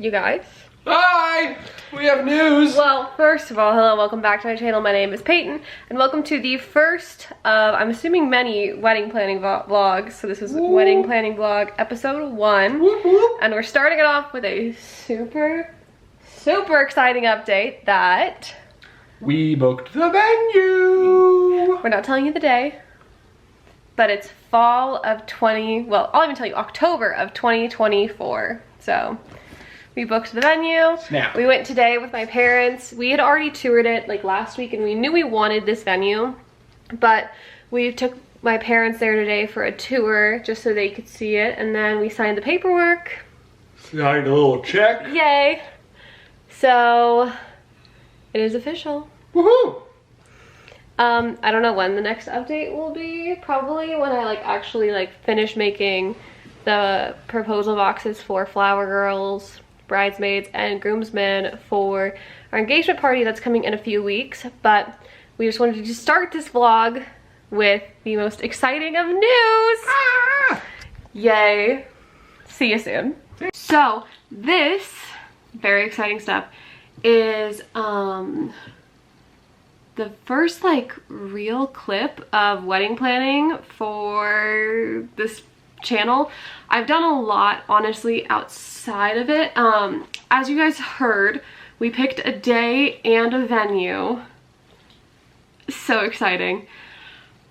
You guys. Hi! We have news! Well, first of all, hello, welcome back to my channel. My name is Peyton, and welcome to the first of, I'm assuming, many wedding planning vlogs. So this is wedding planning vlog episode 1. And we're starting it off with a super exciting update that we booked the venue! We're not telling you the day, but it's fall of I'll even tell you, October of 2024. So we booked the venue. Snap. We went today with my parents. We had already toured it like last week and we knew we wanted this venue, but we took my parents there today for a tour just so they could see it, and then we signed the paperwork. Signed a little check. Yay. So it is official. Woohoo! I don't know when the next update will be. Probably when I actually finish making the proposal boxes for flower girls, bridesmaids, and groomsmen for our engagement party that's coming in a few weeks. But we just wanted to start this vlog with the most exciting of news. Ah! Yay. See you soon. So this very exciting stuff is the first real clip of wedding planning for this channel. I've done a lot, honestly, outside of it. As you guys heard, we picked a day and a venue. So exciting.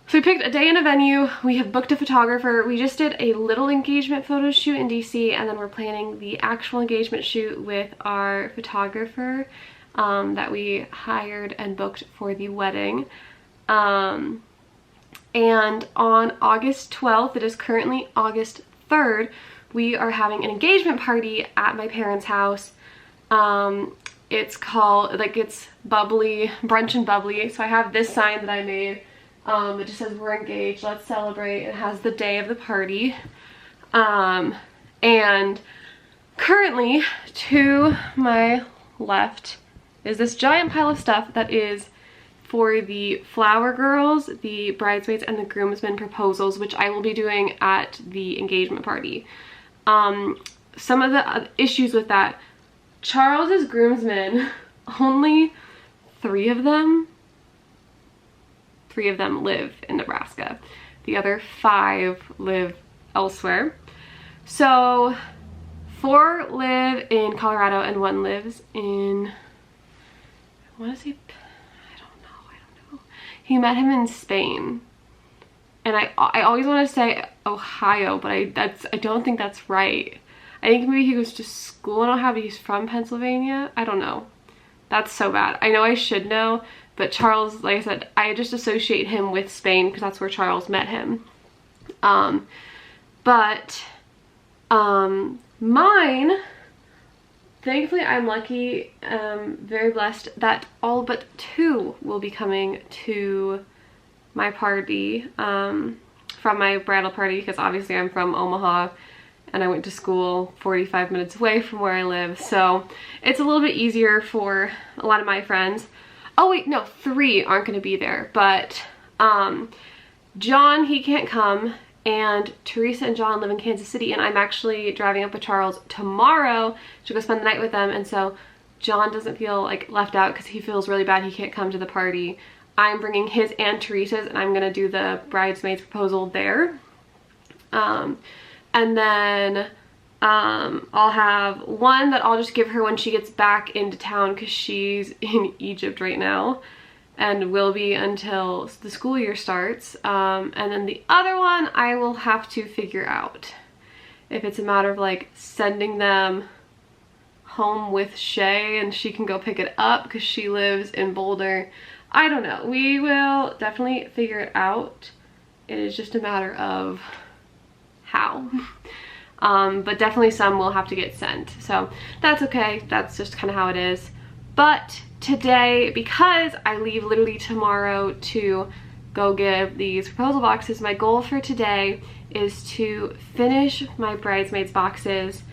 So we picked a day and a venue. We have booked a photographer. We just did a little engagement photo shoot in DC, and then we're planning the actual engagement shoot with our photographer that we hired and booked for the wedding. And on August 12th, it is currently August 3rd, we are having an engagement party at my parents' house. It's called, it's bubbly, brunch and bubbly. So I have this sign that I made. It just says, "We're engaged, let's celebrate." It has the day of the party. And currently, to my left is this giant pile of stuff that is for the flower girls, the bridesmaids, and the groomsmen proposals, which I will be doing at the engagement party. Some of the issues with that: Charles's groomsmen, only three of them live in Nebraska. The other 5 live elsewhere. So 4 live in Colorado and 1 lives in, I want to say, I don't know. He met him in Spain. And I always want to say Ohio, but I don't think that's right. I think maybe he goes to school in Ohio, but he's from Pennsylvania. I don't know. That's so bad. I know I should know, but Charles, like I said, I just associate him with Spain because that's where Charles met him. Mine, thankfully I'm lucky, very blessed that all but 2 will be coming to my party, from my bridal party, because obviously I'm from Omaha and I went to school 45 minutes away from where I live, so it's a little bit easier for a lot of my friends. Oh wait, no, 3 aren't going to be there, but John, he can't come, and Teresa and John live in Kansas City, and I'm actually driving up with Charles tomorrow to go spend the night with them, and so John doesn't feel left out because he feels really bad he can't come to the party. I'm bringing his and Teresa's, and I'm going to do the bridesmaid's proposal there. And then I'll have one that I'll just give her when she gets back into town because she's in Egypt right now and will be until the school year starts. And then the other one I will have to figure out if it's a matter of sending them home with Shay and she can go pick it up because she lives in Boulder. I don't know. We will definitely figure it out. It is just a matter of how. But definitely some will have to get sent, so that's okay. That's just kind of how it is. But today, because I leave literally tomorrow to go give these proposal boxes, my goal for today is to finish my bridesmaids boxes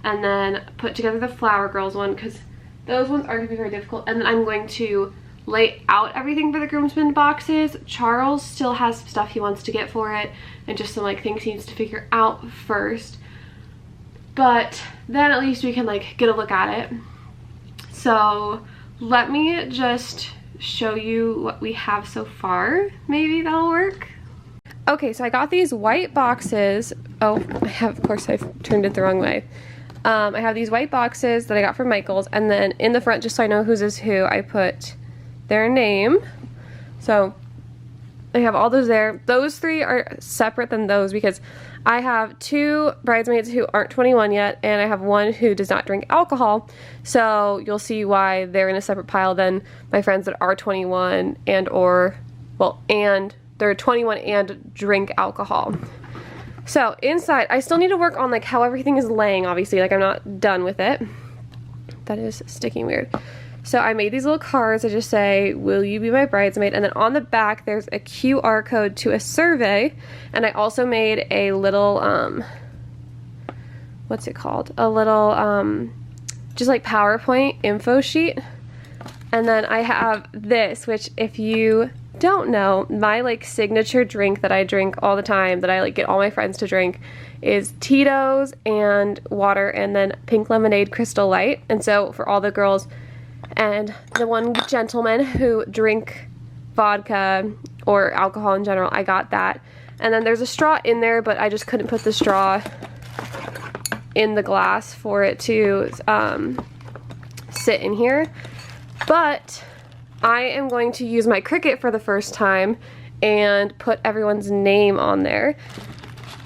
and then put together the flower girls one, because those ones are going to be very difficult, and then I'm going to lay out everything for the groomsmen boxes. Charles still has stuff he wants to get for it and just some things he needs to figure out first. but then at least we can like get a look at it. So let me just show you what we have so far. Maybe that'll work. Okay, so I got these white boxes. Oh, I have, of course I've turned it the wrong way. I have these white boxes that I got from Michael's, and then in the front, just so I know whose is who, I put their name. So I have all those there. Those three are separate than those because I have 2 bridesmaids who aren't 21 yet, and I have 1 who does not drink alcohol. So you'll see why they're in a separate pile than my friends that are 21 and they're 21 and drink alcohol. So inside, I still need to work on like how everything is laying, obviously, like I'm not done with it. That is sticking weird. So I made these little cards that just say, will you be my bridesmaid? And then on the back, there's a QR code to a survey. And I also made a little, what's it called? A little, just like PowerPoint info sheet. And then I have this, which if you don't know, my like signature drink that I drink all the time, that I like get all my friends to drink, is Tito's and water and then pink lemonade Crystal Light. And so for all the girls and the one gentleman who drink vodka or alcohol in general, I got that. And then there's a straw in there, but I just couldn't put the straw in the glass for it to sit in here. But I am going to use my Cricut for the first time and put everyone's name on there.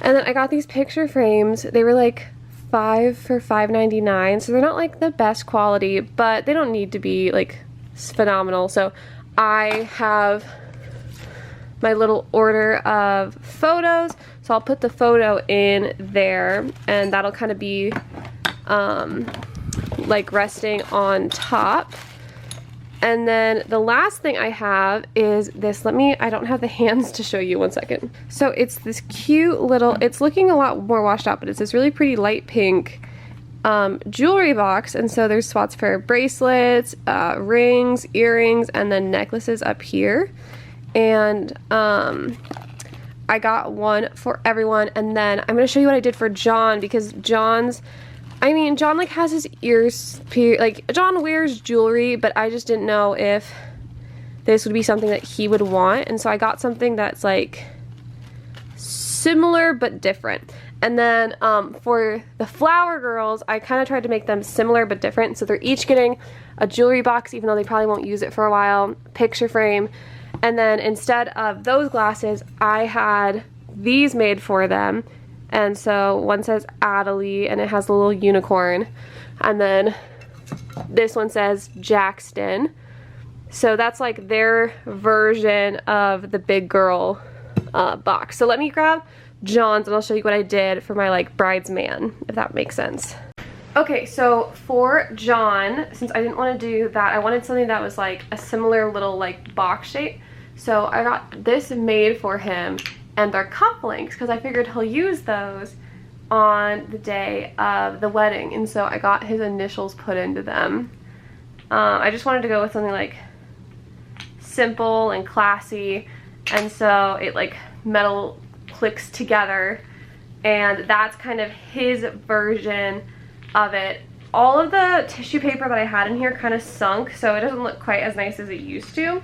And then I got these picture frames. They were like $5 for $5.99, so they're not like the best quality, but they don't need to be like phenomenal. So I have my little order of photos, so I'll put the photo in there, and that'll kind of be like resting on top. And then the last thing I have is this. I don't have the hands to show you, 1 second. So it's this cute little, it's looking a lot more washed out, but it's this really pretty light pink jewelry box. And so there's spots for bracelets, rings, earrings, and then necklaces up here. And I got one for everyone. And then I'm gonna show you what I did for John, because John like has his ears pierced. Like, John wears jewelry, but I just didn't know if this would be something that he would want. And so I got something that's like similar but different. And then for the flower girls, I kind of tried to make them similar but different. So they're each getting a jewelry box, even though they probably won't use it for a while, picture frame. And then instead of those glasses, I had these made for them. And so one says Adelie, and it has a little unicorn. And then this one says Jackson. So that's like their version of the big girl box. So let me grab John's and I'll show you what I did for my like bridesman, if that makes sense. Okay, so for John, since I didn't want to do that, I wanted something that was like a similar little like box shape. So I got this made for him. And they're cufflinks, because I figured he'll use those on the day of the wedding. And so I got his initials put into them. I just wanted to go with something like simple and classy. And so it like metal clicks together. And that's kind of his version of it. All of the tissue paper that I had in here kind of sunk, so it doesn't look quite as nice as it used to.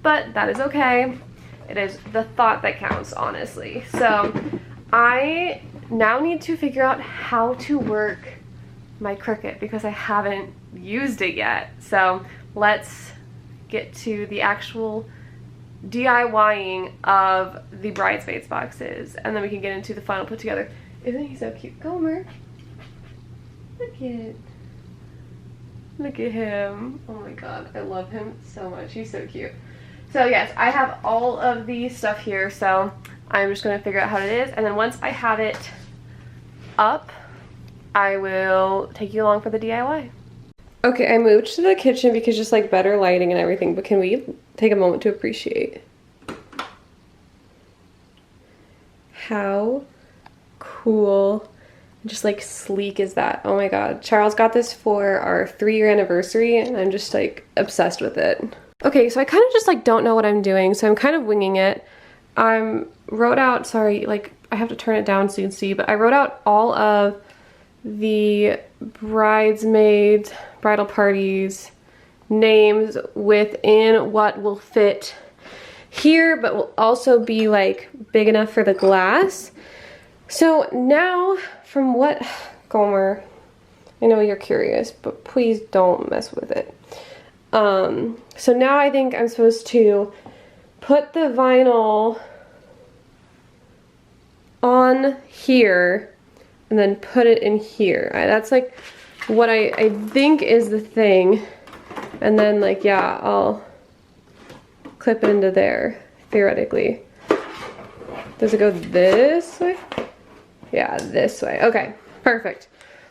But that is okay. It is the thought that counts, honestly. So I now need to figure out how to work my Cricut because I haven't used it yet. So let's get to the actual DIYing of the bridesmaids boxes, and then we can get into the final put together. Isn't he so cute? Gomer. Look at it. Look at him. Oh my god, I love him so much. He's so cute. So yes, I have all of the stuff here, so I'm just going to figure out how it is, and then once I have it up, I will take you along for the DIY. Okay, I moved to the kitchen because just like better lighting and everything, but can we take a moment to appreciate how cool, just like sleek is that? Oh my god. Charles got this for our 3-year anniversary and I'm just like obsessed with it. Okay, so I kind of just like don't know what I'm doing, so I'm kind of winging it. I wrote out, sorry, like I have to turn it down so you can see, but I wrote out all of the bridesmaids, bridal parties, names within what will fit here, but will also be like big enough for the glass. So now, from what, Gomer, I know you're curious, but please don't mess with it. So now I think I'm supposed to put the vinyl on here and then put it in here. That's like what I think is the thing. And then like, yeah, I'll clip it into there, theoretically. Does it go this way? Yeah, this way. Okay, perfect.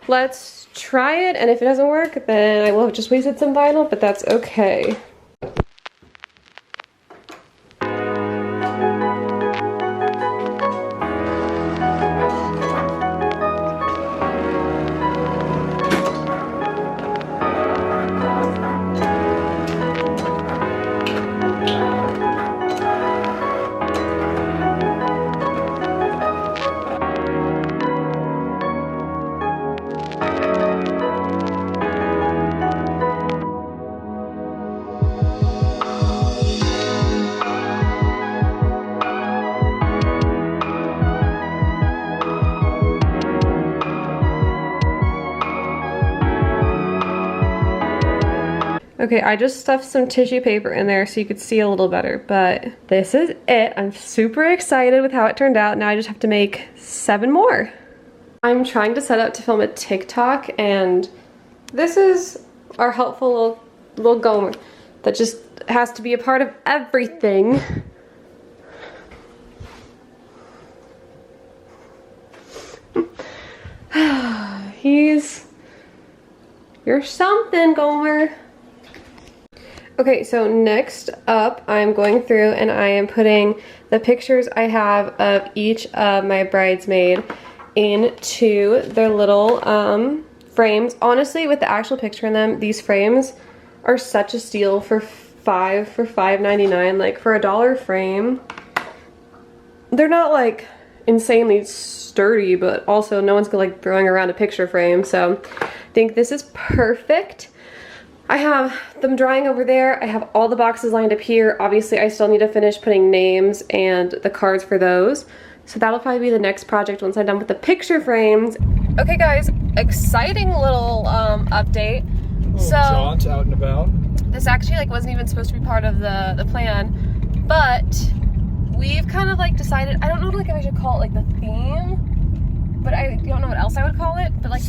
Let's try it, and if it doesn't work, then I will have just wasted some vinyl, but that's okay. Okay, I just stuffed some tissue paper in there so you could see a little better, but this is it. I'm super excited with how it turned out. Now I just have to make 7 more. I'm trying to set up to film a TikTok, and this is our helpful little Gomer that just has to be a part of everything. You're something, Gomer. Okay, so next up, I'm going through and I am putting the pictures I have of each of my bridesmaid into their little frames. Honestly, with the actual picture in them, these frames are such a steal for $5.99. Like, for $1 frame, they're not like insanely sturdy, but also no one's like throwing around a picture frame, so I think this is perfect. I have them drying over there. I have all the boxes lined up here. Obviously, I still need to finish putting names and the cards for those. So that'll probably be the next project once I'm done with the picture frames. Okay guys, exciting little update. So John's out and about. This actually like wasn't even supposed to be part of the plan, but we've kind of like decided, I don't know like if I should call it like the theme, but I don't know what else I would call it, but like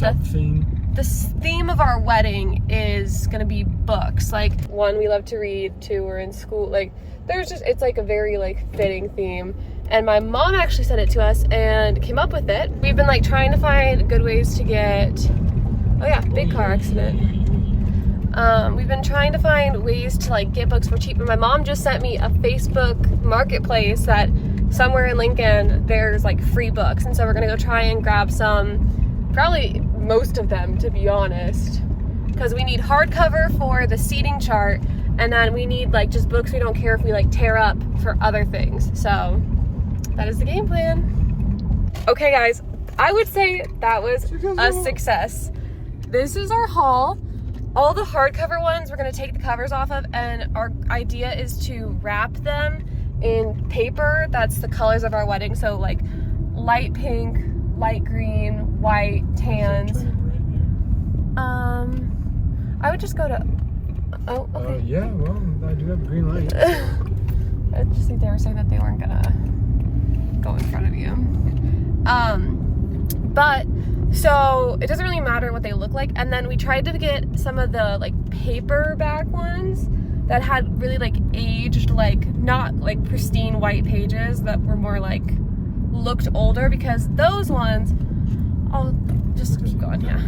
the theme of our wedding is gonna be books. Like, 1, we love to read, 2, we're in school. Like, it's like a very like fitting theme. And my mom actually sent it to us and came up with it. We've been like trying to find good ways to get, oh yeah, big car accident. We've been trying to find ways to like get books for cheap. And my mom just sent me a Facebook marketplace that somewhere in Lincoln there's like free books. And so we're gonna go try and grab some, probably most of them, to be honest, because we need hardcover for the seating chart, and then we need like just books we don't care if we like tear up for other things. So that is the game plan. Okay guys, I would say that was a success. This is our haul. All the hardcover ones we're gonna take the covers off of, and our idea is to wrap them in paper that's the colors of our wedding. So like light pink, light green, white, tans. I would just go to, oh, okay. Yeah, well, I do have a green light. I just think they were saying that they weren't gonna go in front of you. But, so, it doesn't really matter what they look like. And then we tried to get some of the, like, paperback ones that had really, like, aged, like, not, like, pristine white pages that were more, like, looked older, because those ones, I'll just keep going, yeah.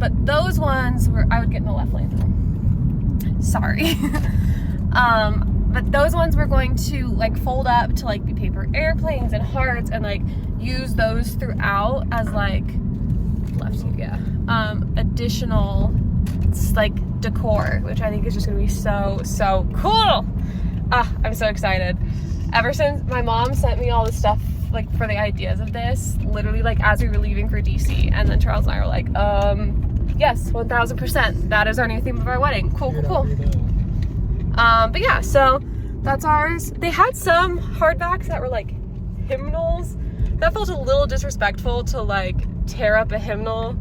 But those ones were, I would get in the left lane. Sorry. But those ones we're going to like fold up to like be paper airplanes and hearts, and like use those throughout as like additional like decor, which I think is just gonna be so cool. I'm so excited. Ever since my mom sent me all the stuff like for the ideas of this literally like as we were leaving for DC, and then Charles and I were like, yes, 1000%. That is our new theme of our wedding. Cool, cool, cool. But yeah, so that's ours. They had some hardbacks that were like hymnals. That felt a little disrespectful to like tear up a hymnal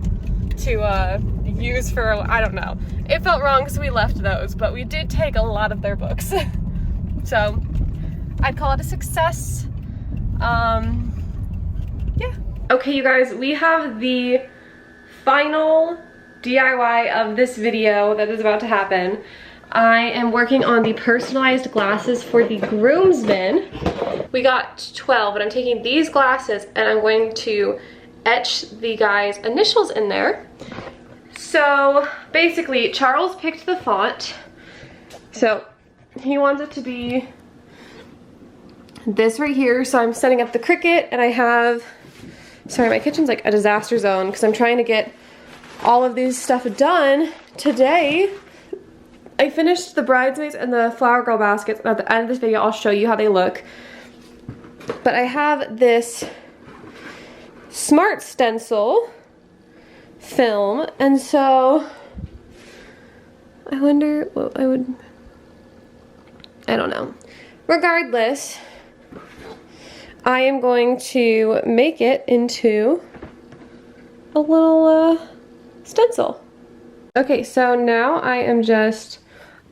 to use for, I don't know. It felt wrong, so we left those, but we did take a lot of their books. So I'd call it a success. Yeah. Okay, you guys, we have the final DIY of this video that is about to happen. I am working on the personalized glasses for the groomsmen. We got 12, and I'm taking these glasses and I'm going to etch the guy's initials in there. So basically, Charles picked the font. So he wants it to be this right here. So I'm setting up the Cricut, and I have, sorry, my kitchen's like a disaster zone because I'm trying to get all of these stuff done today. I finished the bridesmaids and the flower girl baskets, and at the end of this video I'll show you how they look. But I have this smart stencil film, and so I wonder what I don't know. Regardless, I am going to make it into a little stencil. Okay, so now I am just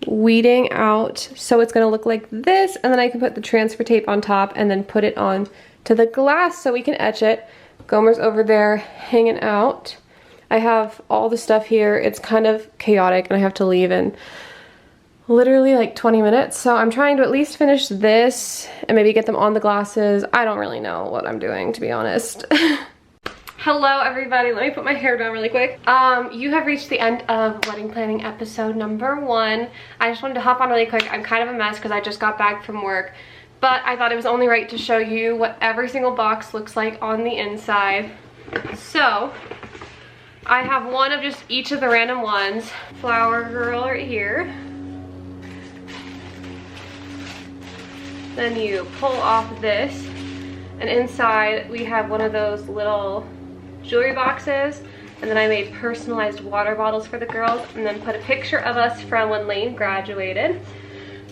weeding out so it's gonna look like this, and then I can put the transfer tape on top and then put it on to the glass so we can etch it. Gomer's over there hanging out. I have all the stuff here. It's kind of chaotic and I have to leave in literally like 20 minutes. So I'm trying to at least finish this and maybe get them on the glasses. I don't really know what I'm doing, to be honest. Hello everybody, let me put my hair down really quick. You have reached the end of wedding planning episode number 1. I just wanted to hop on really quick. I'm kind of a mess because I just got back from work, but I thought it was only right to show you what every single box looks like on the inside. So I have one of just each of the random ones. Flower girl right here. Then you pull off this, and inside we have one of those little jewelry boxes, and then I made personalized water bottles for the girls, and then put a picture of us from when Lane graduated.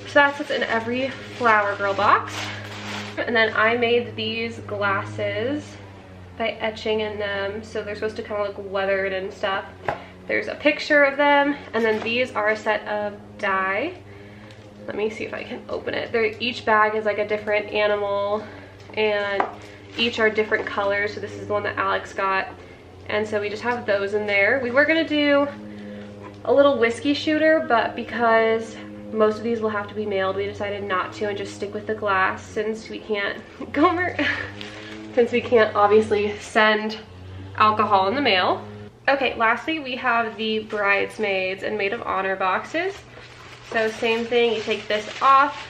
So that's what's in every flower girl box. And then I made these glasses by etching in them, so they're supposed to kind of look weathered and stuff. There's a picture of them, and then these are a set of die. Let me see if I can open it. Each bag is like a different animal, and each are different colors. So this is the one that Alex got, and so we just have those in there. We were gonna do a little whiskey shooter, but because most of these will have to be mailed, we decided not to and just stick with the glass since we can't Gomer since we can't obviously send alcohol in the mail. Okay, lastly we have the bridesmaids and maid of honor boxes. So same thing, you take this off.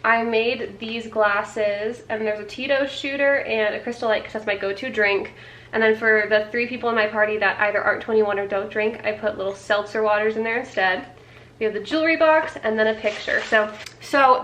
I made these glasses, and there's a Tito's shooter and a Crystal Light because that's my go-to drink. And then for the 3 people in my party that either aren't 21 or don't drink, I put little seltzer waters in there instead. We have the jewelry box and then a picture. So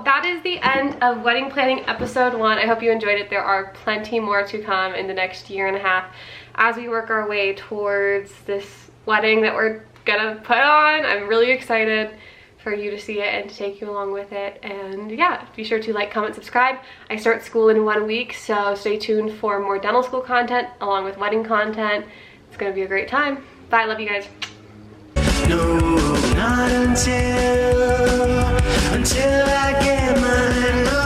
that is the end of wedding planning episode 1. I hope you enjoyed it. There are plenty more to come in the next year and a half as we work our way towards this wedding that we're gonna put on. I'm really excited for you to see it and to take you along with it. And yeah, be sure to like, comment, subscribe. I start school in 1 week, so stay tuned for more dental school content along with wedding content. It's gonna be a great time. Bye, love you guys. No, not until